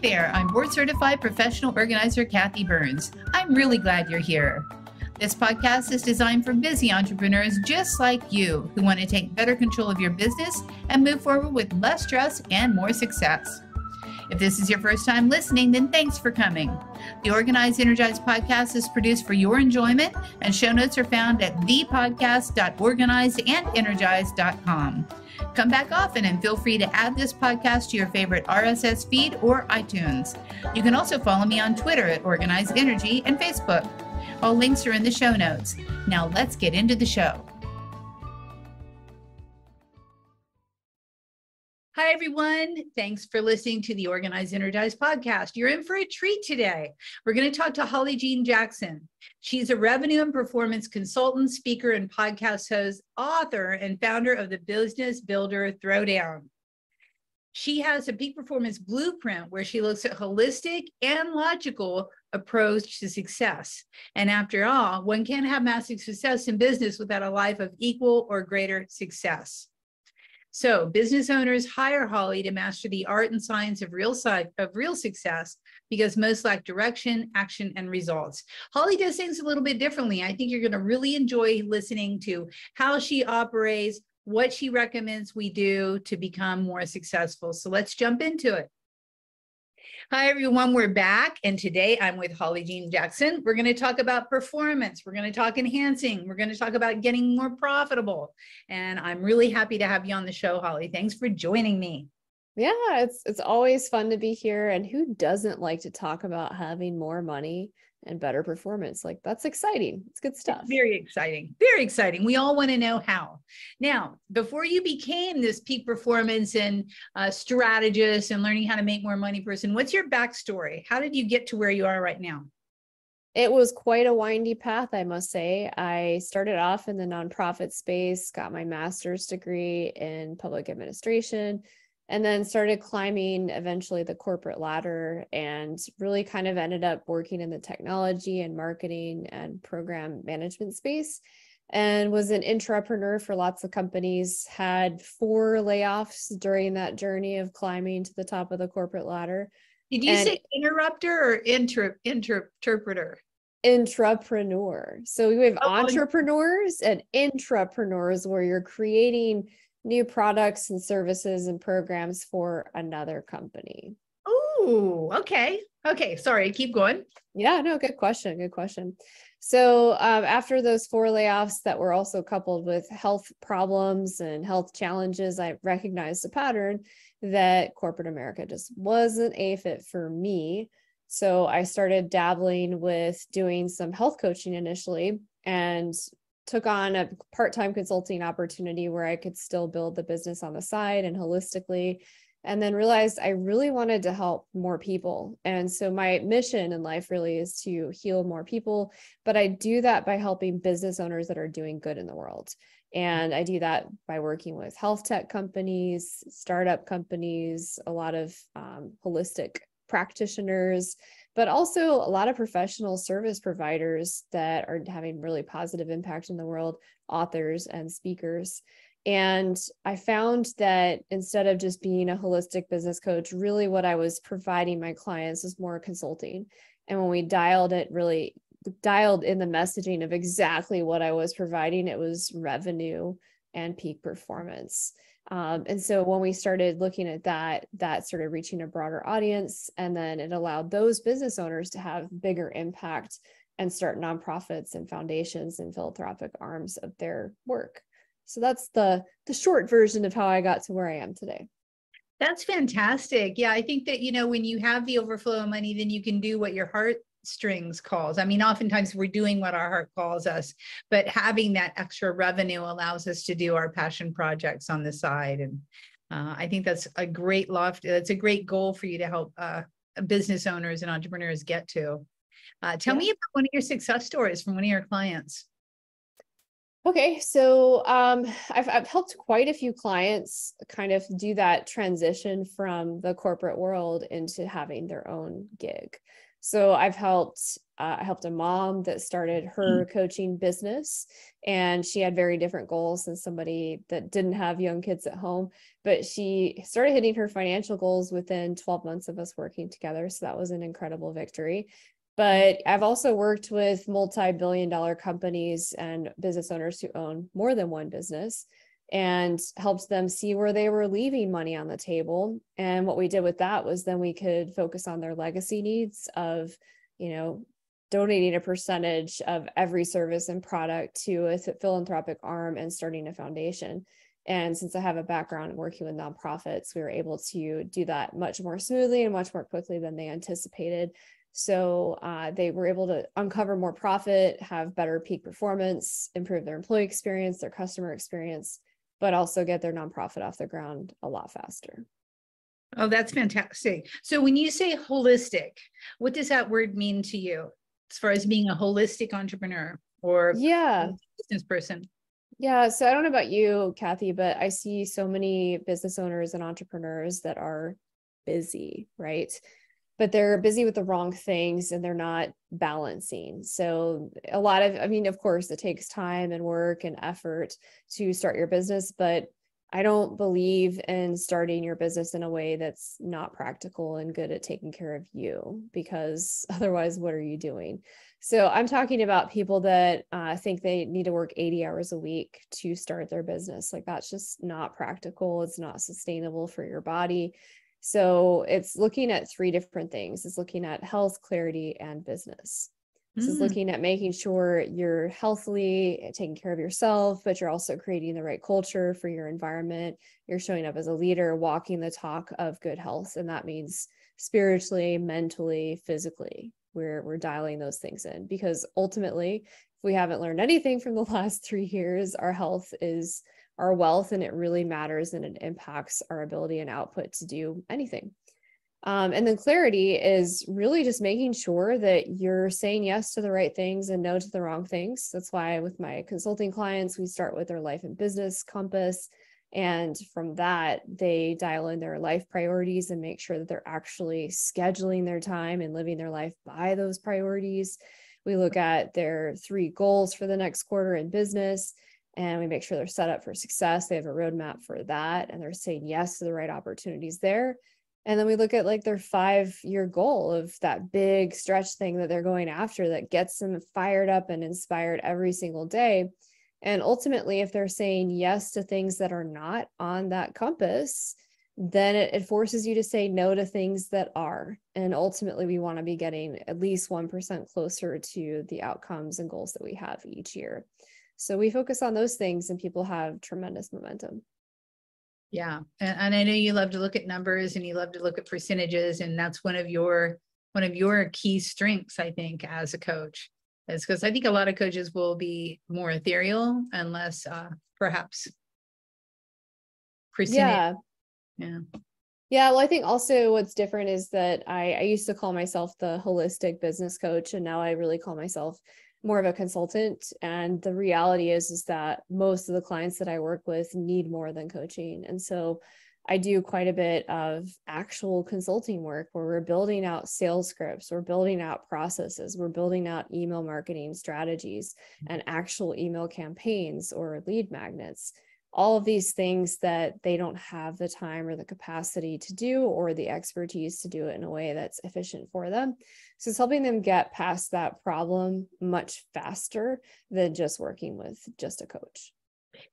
there, I'm board certified professional organizer Kathi Burns. I'm really glad you're here. This podcast is designed for busy entrepreneurs just like you who want to take better control of your business and move forward with less stress and more success. If this is your first time listening, then thanks for coming. The Organized and Energized podcast is produced for your enjoyment, and show notes are found at thepodcast.organizedandenergize.com. Come back often and feel free to add this podcast to your favorite RSS feed or iTunes. You can also follow me on Twitter at Organized Energy and Facebook. All links are in the show notes. Now let's get into the show. Hi, everyone. Thanks for listening to the Organized and Energized podcast. You're in for a treat today. We're going to talk to HollyJackson. She's a revenue and performance consultant, speaker, and podcast host, author, and founder of the Business Builder Throwdown. She has a peak performance blueprint where she looks at holistic and logical approach to success. And after all, one can't have massive success in business without a life of equal or greater success. So business owners hire Holly to master the art and science of real success because most lack direction, action, and results. Holly does things a little bit differently. I think you're going to really enjoy listening to how she operates, what she recommends we do to become more successful. So let's jump into it. Hi, everyone. We're back. And today I'm with HollyJackson. We're going to talk about performance. We're going to talk enhancing. We're going to talk about getting more profitable. And I'm really happy to have you on the show, Holly. Thanks for joining me. Yeah, it's always fun to be here. And who doesn't like to talk about having more money and better performance? Like, that's exciting. It's good stuff. It's very exciting. Very exciting. We all want to know how. Now, before you became this peak performance and strategist and learning how to make more money person, what's your backstory? How did you get to where you are right now? It was quite a windy path, I must say. I started off in the nonprofit space, got my master's degree in public administration, and then started climbing eventually the corporate ladder and really kind of ended up working in the technology and marketing and program management space, and was an intrapreneur for lots of companies, had 4 layoffs during that journey of climbing to the top of the corporate ladder. Did you say interrupter or interpreter? Intrapreneur. So we have entrepreneurs and intrapreneurs where you're creating new products and services and programs for another company. Oh, okay. Okay. Sorry. Keep going. Yeah, no, good question. Good question. So after those 4 layoffs that were also coupled with health problems and health challenges, I recognized a pattern that corporate America just wasn't a fit for me. So I started dabbling with doing some health coaching initially and took on a part-time consulting opportunity where I could still build the business on the side and holistically, and then realized I really wanted to help more people. And so my mission in life really is to heal more people, but I do that by helping business owners that are doing good in the world. And I do that by working with health tech companies, startup companies, a lot of holistic practitioners, but also a lot of professional service providers that are having really positive impact in the world, authors and speakers. And I found that instead of just being a holistic business coach, really what I was providing my clients was more consulting. And when we dialed in the messaging of exactly what I was providing, it was revenue and peak performance. And so when we started looking at that started reaching a broader audience, and then it allowed those business owners to have bigger impact and start nonprofits and foundations and philanthropic arms of their work. So that's the short version of how I got to where I am today. That's fantastic. Yeah, I think that, when you have the overflow of money, then you can do what your heart strings calls. I mean, oftentimes we're doing what our heart calls us, but having that extra revenue allows us to do our passion projects on the side. And I think that's a great that's a great goal for you to help business owners and entrepreneurs get to. Tell me about one of your success stories from one of your clients. Okay, so I've helped quite a few clients kind of do that transition from the corporate world into having their own gig. So I've helped I helped a mom that started her coaching business, and she had very different goals than somebody that didn't have young kids at home, but she started hitting her financial goals within 12 months of us working together. So that was an incredible victory. But I've also worked with multi-billion-dollar companies and business owners who own more than one business, and helped them see where they were leaving money on the table. And what we did with that was then we could focus on their legacy needs of, donating a percentage of every service and product to a philanthropic arm and starting a foundation. And since I have a background in working with nonprofits, we were able to do that much more smoothly and much more quickly than they anticipated. So they were able to uncover more profit, have better peak performance, improve their employee experience, their customer experience, but also get their nonprofit off the ground a lot faster. Oh, that's fantastic. So when you say holistic, what does that word mean to you as far as being a holistic entrepreneur or business person? Yeah. So I don't know about you, Kathi, but I see so many business owners and entrepreneurs that are busy, right? But they're busy with the wrong things and they're not balancing. So a lot of, of course, it takes time and work and effort to start your business, but I don't believe in starting your business in a way that's not practical and good at taking care of you, because otherwise, what are you doing? So I'm talking about people that think they need to work 80 hours a week to start their business. Like, that's just not practical. It's not sustainable for your body. So it's looking at three different things. It's looking at health, clarity, and business. So it's looking at making sure you're healthily taking care of yourself, but you're also creating the right culture for your environment. You're showing up as a leader, walking the talk of good health. And that means spiritually, mentally, physically. We're dialing those things in, because ultimately, if we haven't learned anything from the last 3 years, our health is our wealth, and it really matters, and it impacts our ability and output to do anything. And then clarity is really just making sure that you're saying yes to the right things and no to the wrong things. That's why with my consulting clients, we start with their life and business compass. And from that, they dial in their life priorities and make sure that they're actually scheduling their time and living their life by those priorities. We look at their 3 goals for the next quarter in business, and we make sure they're set up for success. They have a roadmap for that, and they're saying yes to the right opportunities there. And then we look at like their 5-year goal of that big stretch thing that they're going after that gets them fired up and inspired every single day. And ultimately, if they're saying yes to things that are not on that compass, then it forces you to say no to things that are. And ultimately, we want to be getting at least 1% closer to the outcomes and goals that we have each year. So we focus on those things, and people have tremendous momentum. Yeah. And I know you love to look at numbers and you love to look at percentages. And that's one of your key strengths, I think, as a coach. Is because I think a lot of coaches will be more ethereal and less perhaps percentage. Yeah. Well, I think also what's different is that I used to call myself the holistic business coach, and now I really call myself more of a consultant. And the reality is that most of the clients that I work with need more than coaching. And so I do quite a bit of actual consulting work where we're building out sales scripts, we're building out processes, we're building out email marketing strategies and actual email campaigns or lead magnets. All of these things that they don't have the time or the capacity to do, or the expertise to do it in a way that's efficient for them. So it's helping them get past that problem much faster than just working with just a coach.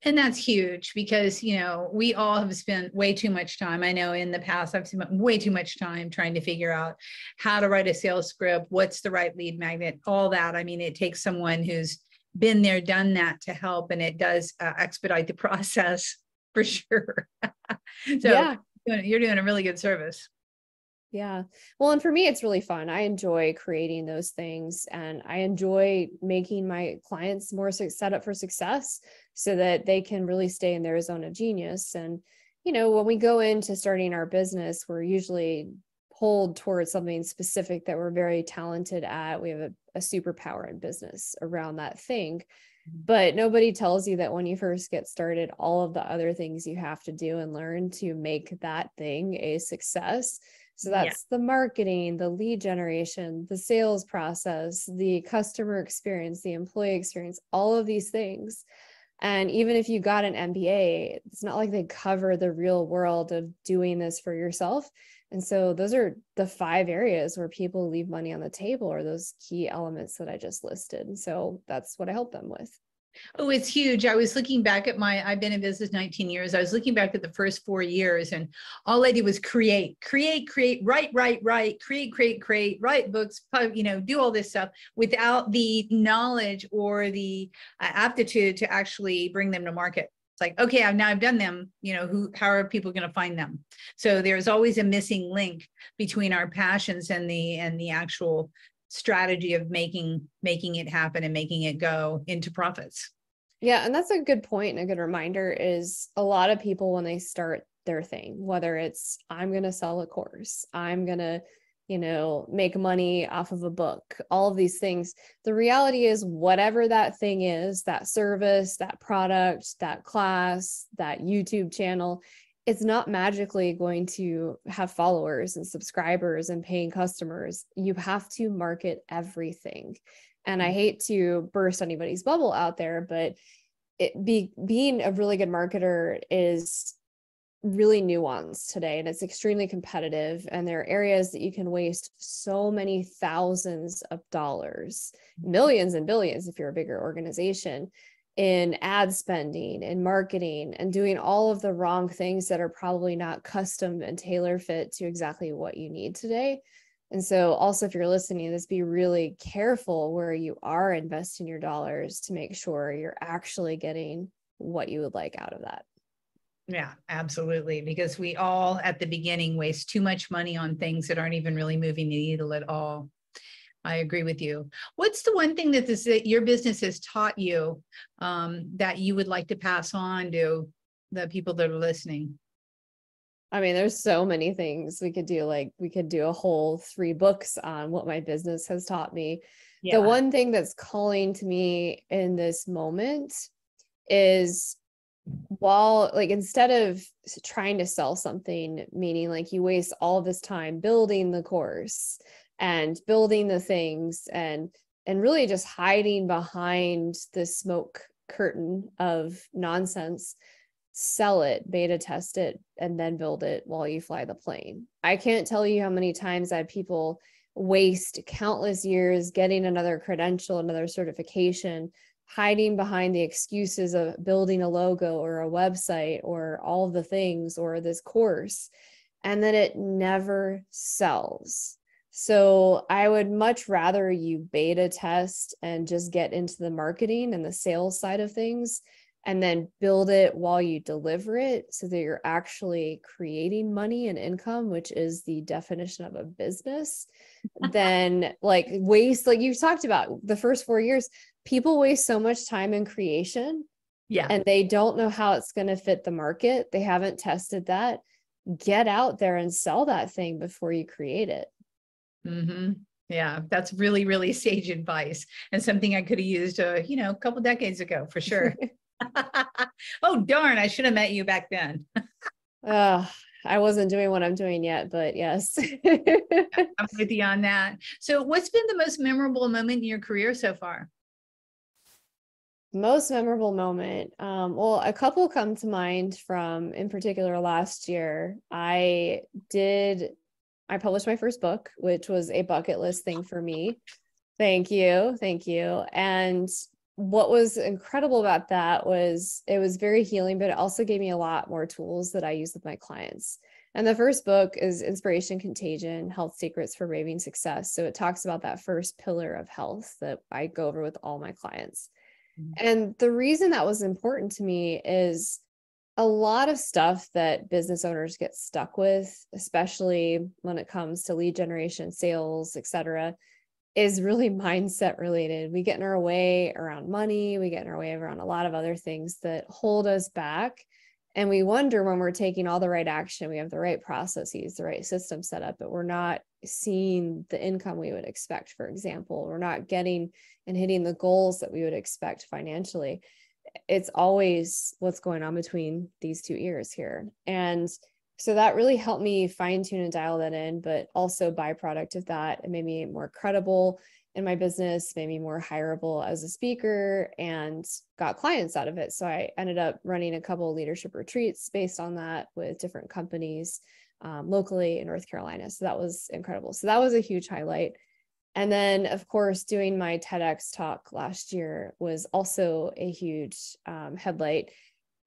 And that's huge because, we all have spent way too much time. I know in the past, I've spent way too much time trying to figure out how to write a sales script, what's the right lead magnet, all that. I mean, it takes someone who's been there, done that to help, and it does expedite the process for sure. So you're doing a really good service. Yeah. Well, and for me, it's really fun. I enjoy creating those things, and I enjoy making my clients more set up for success so that they can really stay in their zone of genius. And, when we go into starting our business, we're usually pulled towards something specific that we're very talented at. We have a superpower in business around that thing. But nobody tells you that when you first get started, all of the other things you have to do and learn to make that thing a success So that's the marketing, the lead generation, the sales process, the customer experience, the employee experience, all of these things. And even if you got an MBA, it's not like they cover the real world of doing this for yourself. And so those are the 5 areas where people leave money on the table, or those key elements that I just listed. And so that's what I help them with. Oh, it's huge. I was looking back at I've been in business 19 years. I was looking back at the first 4 years, and all I did was create, write, create, write books, do all this stuff without the knowledge or the aptitude to actually bring them to market. It's like, okay, now I've done them, how are people going to find them? So there's always a missing link between our passions and the actual strategy of making it happen and making it go into profits. Yeah. And that's a good point. And a good reminder is a lot of people, when they start their thing, whether it's, I'm going to sell a course, I'm going to, make money off of a book, all of these things. The reality is, whatever that thing is, that service, that product, that class, that YouTube channel, it's not magically going to have followers and subscribers and paying customers. You have to market everything. And I hate to burst anybody's bubble out there, but being a really good marketer is really nuanced today, and it's extremely competitive. And there are areas that you can waste so many thousands of dollars, millions and billions if you're a bigger organization, in ad spending and marketing and doing all of the wrong things that are probably not custom and tailor fit to exactly what you need today. And so also, if you're listening to this, be really careful where you are investing your dollars to make sure you're actually getting what you would like out of that. Yeah, absolutely. Because we all at the beginning waste too much money on things that aren't even really moving the needle at all. I agree with you. What's the one thing that your business has taught you that you would like to pass on to the people that are listening? I mean, there's so many things we could do. Like, we could do a whole 3 books on what my business has taught me. Yeah. The one thing that's calling to me in this moment is, instead of trying to sell something, meaning like you waste all this time building the course and building the things and really just hiding behind the smoke curtain of nonsense, sell it, beta test it, and then build it while you fly the plane. I can't tell you how many times I had people waste countless years getting another credential, another certification, hiding behind the excuses of building a logo or a website or all the things or this course, and then it never sells. So I would much rather you beta test and just get into the marketing and the sales side of things, and then build it while you deliver it so that you're actually creating money and income, which is the definition of a business, than waste, like you talked about the first 4 years. People waste so much time in creation, and they don't know how it's going to fit the market. They haven't tested that. Get out there and sell that thing before you create it. Mm-hmm. Yeah, that's really, really sage advice, and something I could have used, a couple decades ago for sure. Oh, darn, I should have met you back then. I wasn't doing what I'm doing yet, but yes. I'm with you on that. So what's been the most memorable moment in your career so far? Most memorable moment. Well, a couple come to mind from, in particular, last year. I published my first book, which was a bucket list thing for me. Thank you. Thank you. And what was incredible about that was it was very healing, but it also gave me a lot more tools that I use with my clients. And the first book is Inspiration Contagion: Health Secrets for Raving Success. So it talks about that first pillar of health that I go over with all my clients. And the reason that was important to me is a lot of stuff that business owners get stuck with, especially when it comes to lead generation, sales, et cetera, is really mindset related. We get in our way around money. We get in our way around a lot of other things that hold us back. And we wonder, when we're taking all the right action, we have the right processes, the right system set up, but we're not seeing the income we would expect. For example, we're not getting and hitting the goals that we would expect financially. It's always what's going on between these 2 ears here. And So that really helped me fine tune and dial that in, but also byproduct of that, it made me more credible in my business, made me more hireable as a speaker, and got clients out of it. So I ended up running a couple of leadership retreats based on that with different companies locally in North Carolina. So that was incredible. So that was a huge highlight. And then, of course, doing my TEDx talk last year was also a huge headlight.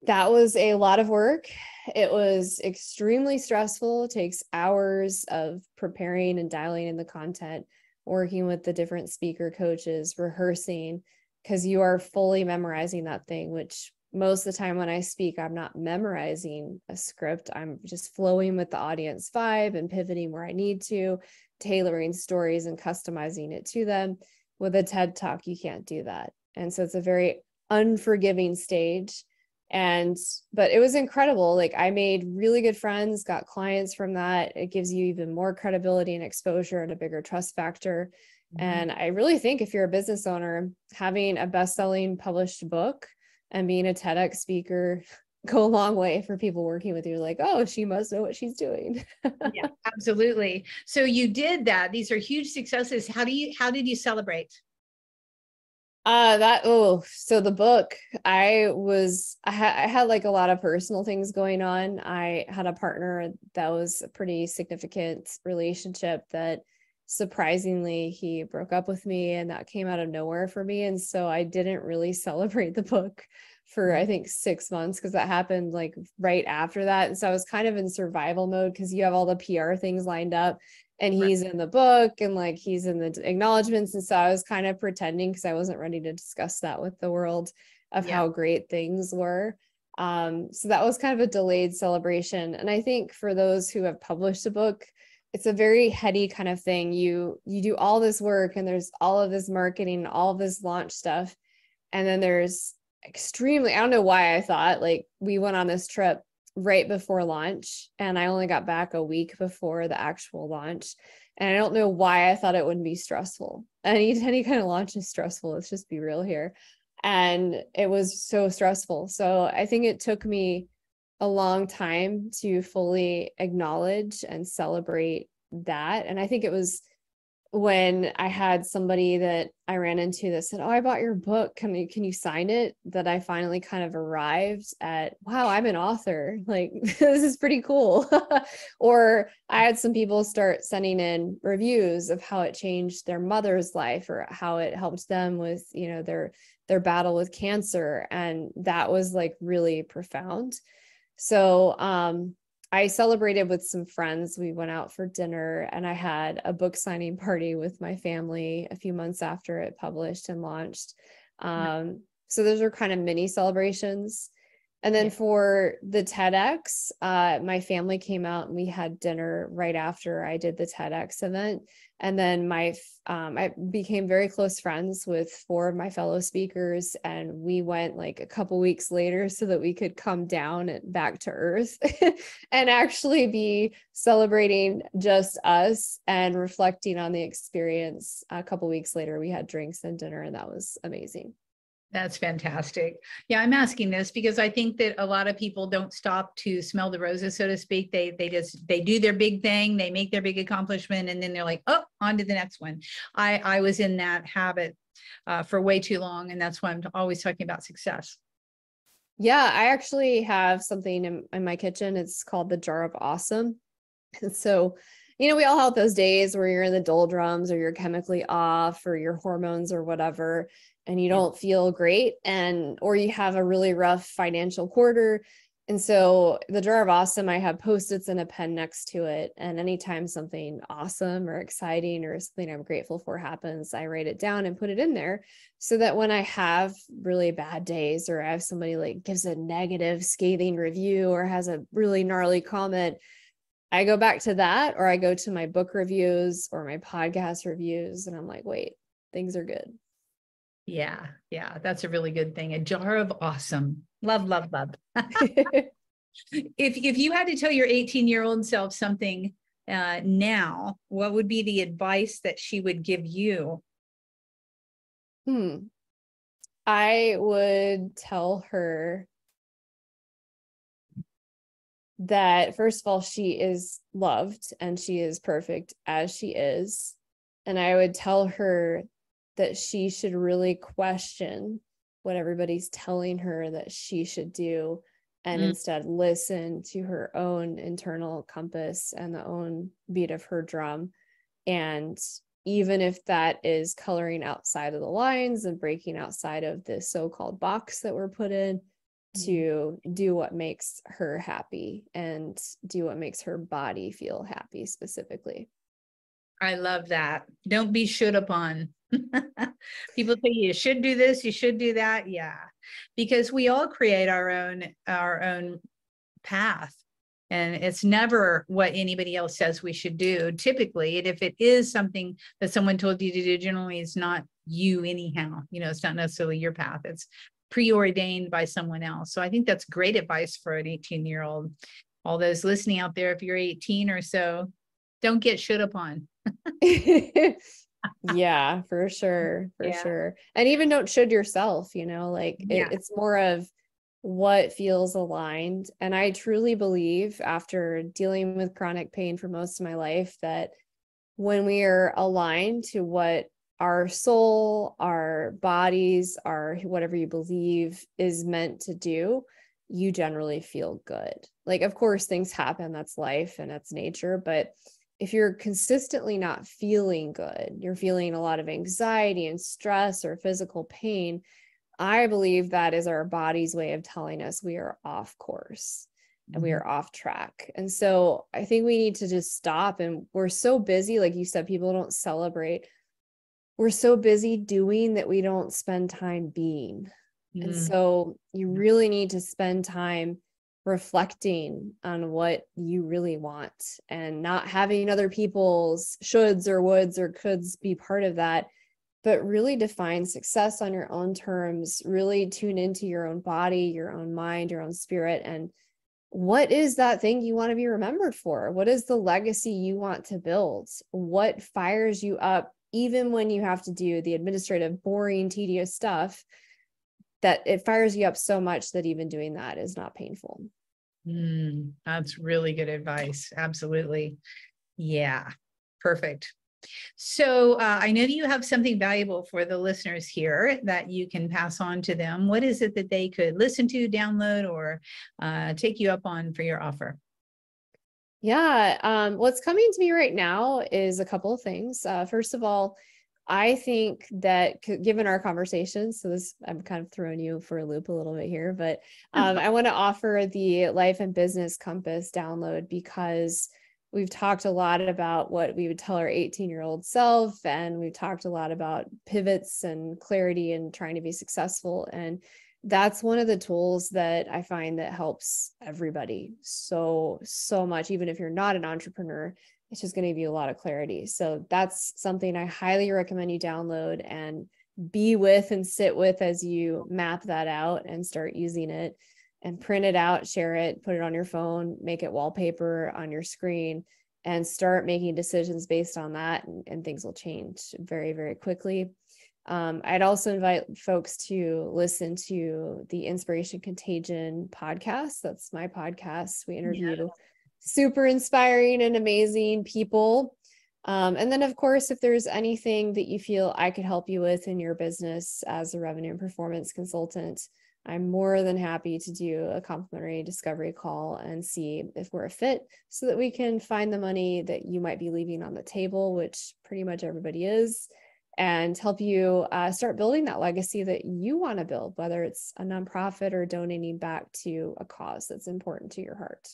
That was a lot of work. It was extremely stressful. It takes hours of preparing and dialing in the content, working with the different speaker coaches, rehearsing, because you are fully memorizing that thing, which most of the time when I speak, I'm not memorizing a script. I'm just flowing with the audience vibe and pivoting where I need to, tailoring stories and customizing it to them. With a TED Talk, you can't do that. And so it's a very unforgiving stage. But it was incredible. Like, I made really good friends, got clients from that. It gives you even more credibility and exposure and a bigger trust factor. Mm-hmm. And I really think if you're a business owner, having a best-selling published book and being a TEDx speaker go a long way for people working with you. Like, oh, she must know what she's doing. Yeah, absolutely. So you did that. These are huge successes. How did you celebrate? So the book, I had like a lot of personal things going on. I had a partner that was a pretty significant relationship that surprisingly he broke up with me, and that came out of nowhere for me. And so I didn't really celebrate the book for I think 6 months, because that happened like right after that. And so I was kind of in survival mode, because you have all the PR things lined up, and he's in the book and like he's in the acknowledgements. And so I was kind of pretending, because I wasn't ready to discuss that with the world of how great things were. So that was kind of a delayed celebration. And I think for those who have published a book, it's a very heady kind of thing. You do all this work, and there's all of this marketing, all of this launch stuff. And then there's I don't know why I thought, like, we went on this trip right before launch, and I only got back a week before the actual launch. And I don't know why I thought it wouldn't be stressful. Any kind of launch is stressful. Let's just be real here. And it was so stressful. So I think it took me a long time to fully acknowledge and celebrate that. And I think it was when I had somebody that I ran into that said, "Oh, I bought your book. Can you sign it?" That I finally kind of arrived at, wow, I'm an author. Like, this is pretty cool. Or I had some people start sending in reviews of how it changed their mother's life, or how it helped them with, their battle with cancer. And that was like really profound. So, I celebrated with some friends. We went out for dinner, and I had a book signing party with my family a few months after it published and launched. So those are kind of mini celebrations. And then for the TEDx, my family came out and we had dinner right after I did the TEDx event. And then I became very close friends with 4 of my fellow speakers, and we went like a couple weeks later so that we could come down and back to earth and actually be celebrating just us and reflecting on the experience. A couple weeks later, we had drinks and dinner, and that was amazing. That's fantastic. Yeah, I'm asking this because I think that a lot of people don't stop to smell the roses, so to speak. They do their big thing, they make their big accomplishment, and then they're like, oh, on to the next one. I was in that habit for way too long, and that's why I'm always talking about success. Yeah, I actually have something in my kitchen. It's called the jar of awesome. And so, we all have those days where you're in the doldrums, or you're chemically off, or your hormones or whatever, and you don't feel great, or you have a really rough financial quarter. And so the jar of awesome, I have Post-its and a pen next to it. And anytime something awesome or exciting or something I'm grateful for happens, I write it down and put it in there, so that when I have really bad days, or I have somebody like gives a negative scathing review or has a really gnarly comment, I go back to that, or I go to my book reviews or my podcast reviews, and I'm like, wait, things are good. Yeah. That's a really good thing. A jar of awesome. Love, love, love. If you had to tell your 18-year-old self something now, what would be the advice that she would give you? I would tell her that first of all, she is loved and she is perfect as she is. And I would tell her that she should really question what everybody's telling her that she should do, and instead listen to her own internal compass and the own beat of her drum. And even if that is coloring outside of the lines and breaking outside of the so-called box that we're put in, to do what makes her happy and do what makes her body feel happy specifically. I love that. Don't be should upon. People say you should do this, you should do that. Yeah. Because we all create our own path. And it's never what anybody else says we should do, typically. And if it is something that someone told you to do, generally it's not you anyhow. It's not necessarily your path. It's preordained by someone else. So I think that's great advice for an 18-year-old. All those listening out there, if you're 18 or so, don't get should upon. Yeah, for sure. For Yeah. sure. And even don't should yourself, it's more of what feels aligned. And I truly believe, after dealing with chronic pain for most of my life, that when we are aligned to what our soul, our bodies, our whatever you believe is meant to do, you generally feel good. Like, of course, things happen. That's life and that's nature. But if you're consistently not feeling good, you're feeling a lot of anxiety and stress or physical pain, I believe that is our body's way of telling us we are off course and we are off track. And so I think we need to just stop. And we're so busy, like you said, people don't celebrate. We're so busy doing that we don't spend time being. And so you really need to spend time reflecting on what you really want, and not having other people's shoulds or woulds or coulds be part of that, but really define success on your own terms, really tune into your own body, your own mind, your own spirit. And what is that thing you want to be remembered for? What is the legacy you want to build? What fires you up, even when you have to do the administrative, boring, tedious stuff, that it fires you up so much that even doing that is not painful. That's really good advice. Absolutely. Yeah. Perfect. So I know that you have something valuable for the listeners here that you can pass on to them. What is it that they could listen to, download, or take you up on for your offer? Yeah. What's coming to me right now is a couple of things. First of all, I think that given our conversation, so this, I'm kind of throwing you for a loop a little bit here, but I want to offer the Life and Business Compass download, because we've talked a lot about what we would tell our 18-year-old self, and we've talked a lot about pivots and clarity and trying to be successful. And that's one of the tools that I find that helps everybody so much. Even if you're not an entrepreneur, it's just going to give you a lot of clarity. So that's something I highly recommend you download and be with and sit with as you map that out and start using it, and print it out, share it, put it on your phone, make it wallpaper on your screen, and start making decisions based on that. And things will change very, very quickly. I'd also invite folks to listen to the Inspiration Contagion podcast. That's my podcast. We interview super inspiring and amazing people. And then, of course, if there's anything that you feel I could help you with in your business as a revenue and performance consultant, I'm more than happy to do a complimentary discovery call and see if we're a fit, so that we can find the money that you might be leaving on the table, which pretty much everybody is, and help you start building that legacy that you want to build, whether it's a nonprofit or donating back to a cause that's important to your heart.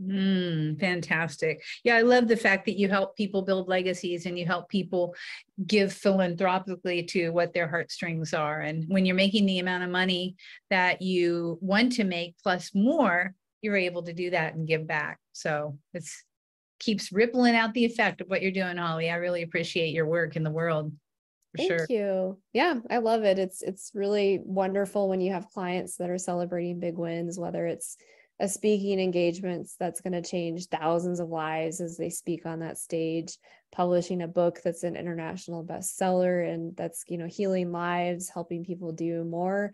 Fantastic. Yeah, I love the fact that you help people build legacies and you help people give philanthropically to what their heartstrings are. And when you're making the amount of money that you want to make plus more, you're able to do that and give back. So it's keeps rippling out the effect of what you're doing, Holly. I really appreciate your work in the world. Thank you. Yeah, I love it. It's really wonderful when you have clients that are celebrating big wins, whether it's a speaking engagements that's going to change thousands of lives as they speak on that stage, publishing a book that's an international bestseller and that's, healing lives, helping people do more.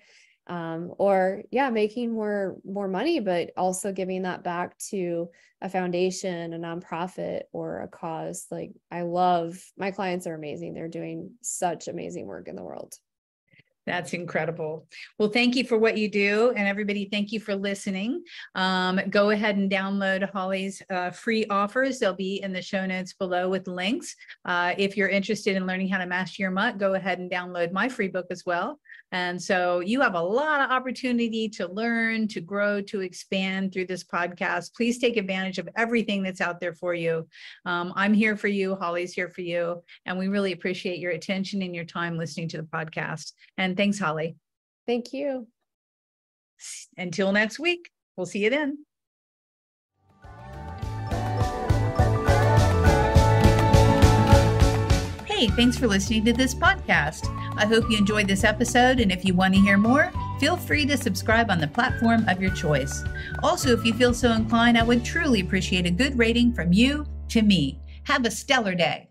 or making more money, but also giving that back to a foundation, a nonprofit, or a cause. Like, I love, my clients are amazing. They're doing such amazing work in the world. That's incredible. Well, thank you for what you do. And everybody, thank you for listening. Go ahead and download Holly's free offers. They'll be in the show notes below with links. If you're interested in learning how to master your MUT, go ahead and download my free book as well. And so you have a lot of opportunity to learn, to grow, to expand through this podcast. Please take advantage of everything that's out there for you. I'm here for you. Holly's here for you. And we really appreciate your attention and your time listening to the podcast. And thanks, Holly. Thank you. Until next week, we'll see you then. Hey, thanks for listening to this podcast. I hope you enjoyed this episode, and if you want to hear more, feel free to subscribe on the platform of your choice. Also, if you feel so inclined, I would truly appreciate a good rating from you to me. Have a stellar day.